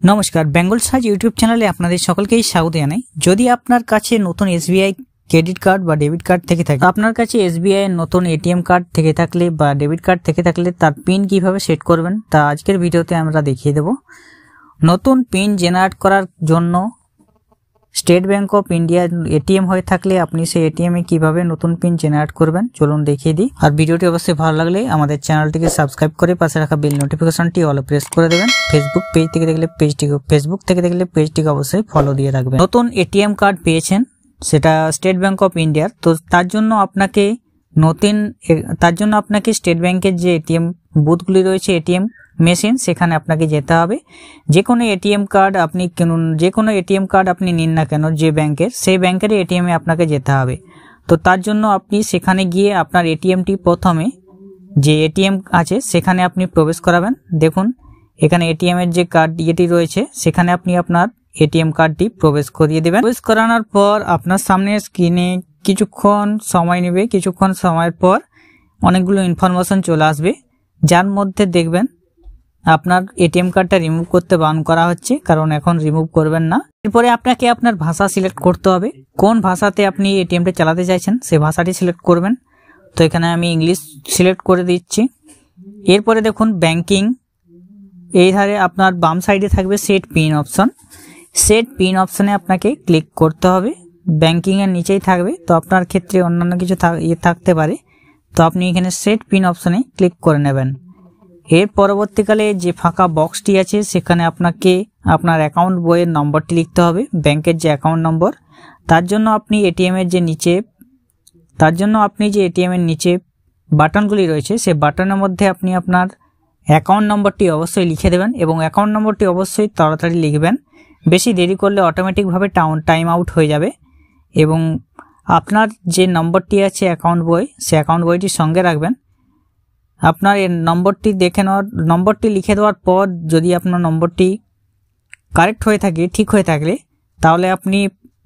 নমস্কার, Bengal search YouTube চ্যানেলে আপনাদের সকলকেই স্বাগত জানাই। যদি আপনার কাছে নতুন এসবিআই ক্রেডিট কার্ড বা ডেবিট কার্ড থেকে থাকে, আপনার কাছে এসবিআই এর নতুন এটিএম কার্ড থেকে থাকলে বা ডেবিট কার্ড থেকে থাকলে তার পিন কিভাবে সেট করবেন তা আজকের ভিডিওতে আমরা দেখিয়ে দেব। নতুন পিন জেনারেট করার জন্য state bank of India ATM হয়ে থাকলে আপনি সেই এটিএম এ কিভাবে নতুন পিন জেনারেট করবেন চলুন দেখিয়ে দিই। আর ভিডিওটি অবশ্যই ভালো লাগলে আমাদের চ্যানেলটিকে সাবস্ক্রাইব করে পাশে রাখা বেল নোটিফিকেশনটি অল প্রেস করে দেবেন। ফেসবুক থেকে দেখলে পেজটিকে অবশ্যই ফলো দিয়ে রাখবেন। নতুন এটিএম কার্ড পেয়েছেন, সেটা স্টেট ব্যাংক অফ ইন্ডিয়ার, তো তার জন্য আপনাকে স্টেট ব্যাংকের যে এটিএম বুথগুলি রয়েছে, এটিএম মেশিন, সেখানে আপনাকে যেতে হবে। যে কোনো এটিএম কার্ড আপনি কিনুন, যে কোনো এটিএম কার্ড আপনি নিন না কেন যে ব্যাংকের, সেই ব্যাংকের এটিএম এ আপনাকে যেতে হবে। তো তার জন্য আপনি সেখানে গিয়ে আপনার এটিএমটি প্রথমে যে এটিএম আছে সেখানে আপনি প্রবেশ করাবেন। দেখুন এখানে এটিএম এর যে কার্ড ইয়েটি রয়েছে সেখানে আপনি আপনার এটিএম কার্ডটি প্রবেশ করিয়ে দেবেন। প্রবেশ করানোর পর আপনার সামনে স্ক্রিনে কিছুক্ষণ সময় নেবে, কিছুক্ষণ সময়ের পর অনেকগুলো ইনফরমেশন চলে আসবে, যার মধ্যে দেখবেন আপনার এটিএম কার্ডটা রিমুভ করতে বারণ করা হচ্ছে, কারণ এখন রিমুভ করবেন না। এরপরে আপনাকে আপনার ভাষা সিলেক্ট করতে হবে, কোন ভাষাতে আপনি এটিএমটা চালাতে চাইছেন সেই ভাষাটি সিলেক্ট করবেন। তো এখানে আমি ইংলিশ সিলেক্ট করে দিচ্ছি। এরপরে দেখুন ব্যাংকিং, এই ধারে আপনার বাম সাইডে থাকবে set pin option. Set pin অপশনে আপনাকে ক্লিক করতে হবে, ব্যাংকিং এর নিচেই থাকবে। তো আপনার ক্ষেত্রে অন্যান্য কিছু থাকতে পারে, তো আপনি এখানে সেট পিন অপশনে ক্লিক করে নেবেন। এর পরবর্তীকালে যে ফাঁকা বক্সটি আছে সেখানে আপনাকে আপনার অ্যাকাউন্ট বইয়ের নম্বরটি লিখতে হবে, ব্যাংকের যে অ্যাকাউন্ট নম্বর। তার জন্য আপনি এটিএম এর নিচে বাটনগুলি রয়েছে, সেই বাটনের মধ্যে আপনি আপনার অ্যাকাউন্ট নম্বরটি অবশ্যই লিখে দেবেন এবং অ্যাকাউন্ট নম্বরটি অবশ্যই তাড়াতাড়ি লিখবেন, বেশি দেরি করলে অটোমেটিকভাবে টাইম আউট হয়ে যাবে। এবং আপনার যে নম্বরটি আছে অ্যাকাউন্ট বই, সে অ্যাকাউন্ট বইটি সঙ্গে রাখবেন। আপনার এই নম্বরটি লিখে দেওয়ার পর যদি আপনার নম্বরটি কারেক্ট হয়ে থাকে, ঠিক হয়ে থাকলে, তাহলে আপনি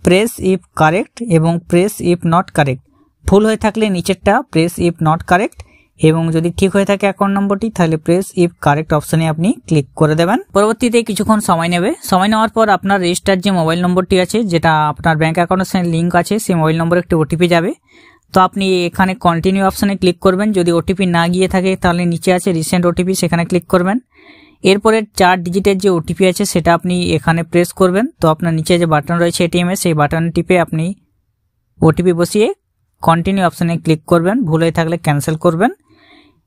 প্রেস ইফ কারেক্ট এবং প্রেস ইফ নট কারেক্ট, ভুল হয়ে থাকলে নিচেরটা প্রেস ইফ নট কারেক্ট, এবং যদি ঠিক হয়ে থাকে অ্যাকাউন্ট নম্বরটি তাহলে প্রেস ইফ কারেক্ট অপশনে আপনি ক্লিক করে দেবেন। পরবর্তীতে কিছুক্ষণ সময় নেবে, সময় নেওয়ার পর আপনার রেজিস্টার যে মোবাইল নম্বরটি আছে, যেটা আপনার ব্যাংক অ্যাকাউন্টের সঙ্গে লিঙ্ক আছে, সেই মোবাইল নম্বরে একটি ওটিপি যাবে। তো আপনি এখানে কন্টিনিউ অপশনে ক্লিক করবেন। যদি ওটিপি না গিয়ে থাকে তাহলে নিচে আছে রিসেন্ট ওটিপি, সেখানে ক্লিক করবেন। এরপরে 4 ডিজিটের যে ওটিপি আছে সেটা আপনি এখানে প্রেস করবেন। তো আপনার নিচে যে বাটন রয়েছে এটিএম এর, সেই বাটন টিপে আপনি ওটিপি বসিয়ে কন্টিনিউ অপশনে ক্লিক করবেন, ভুল হয়ে থাকলে ক্যান্সেল করবেন।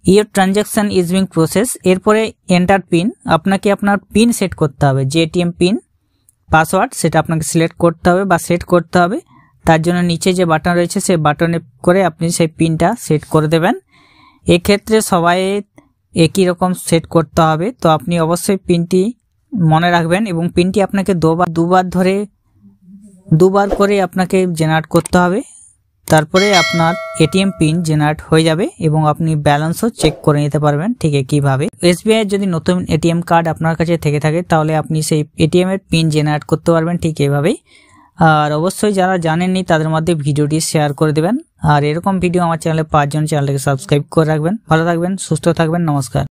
Your transaction is being process. এরপরে এন্টার পিন, আপনাকে আপনার পিন সেট করতে হবে, যে এটিএম পিন পাসওয়ার্ড সেটা আপনাকে সিলেক্ট করতে হবে বা সেট করতে হবে। তার জন্য নিচে যে বাটন রয়েছে সেই বাটনে করে আপনি সেই পিনটা সেট করে দেবেন। এক্ষেত্রে সবাই একই রকম সেট করতে হবে, তো আপনি অবশ্যই পিনটি মনে রাখবেন এবং পিনটি আপনাকে দুবার করে আপনাকে জেনারেট করতে হবে। তারপরে আপনার এটিএম পিন জেনারেট হয়ে যাবে এবং আপনি ব্যালেন্সও চেক করে নিতে পারবেন ঠিক একইভাবে। এসবিআই এর যদি নতুন এটিএম কার্ড আপনার কাছে থেকে থাকে তাহলে আপনি সেই এটিএম এর পিন জেনারেট করতে পারবেন ঠিক এইভাবেই। আর অবশ্যই যারা জানেননি তাদের মধ্যে ভিডিওটি শেয়ার করে দেবেন। আর এরকম ভিডিও আমার চ্যানেলে পাওয়ার জন্য চ্যানেলটাকে সাবস্ক্রাইব করে রাখবেন। ভালো থাকবেন, সুস্থ থাকবেন, নমস্কার।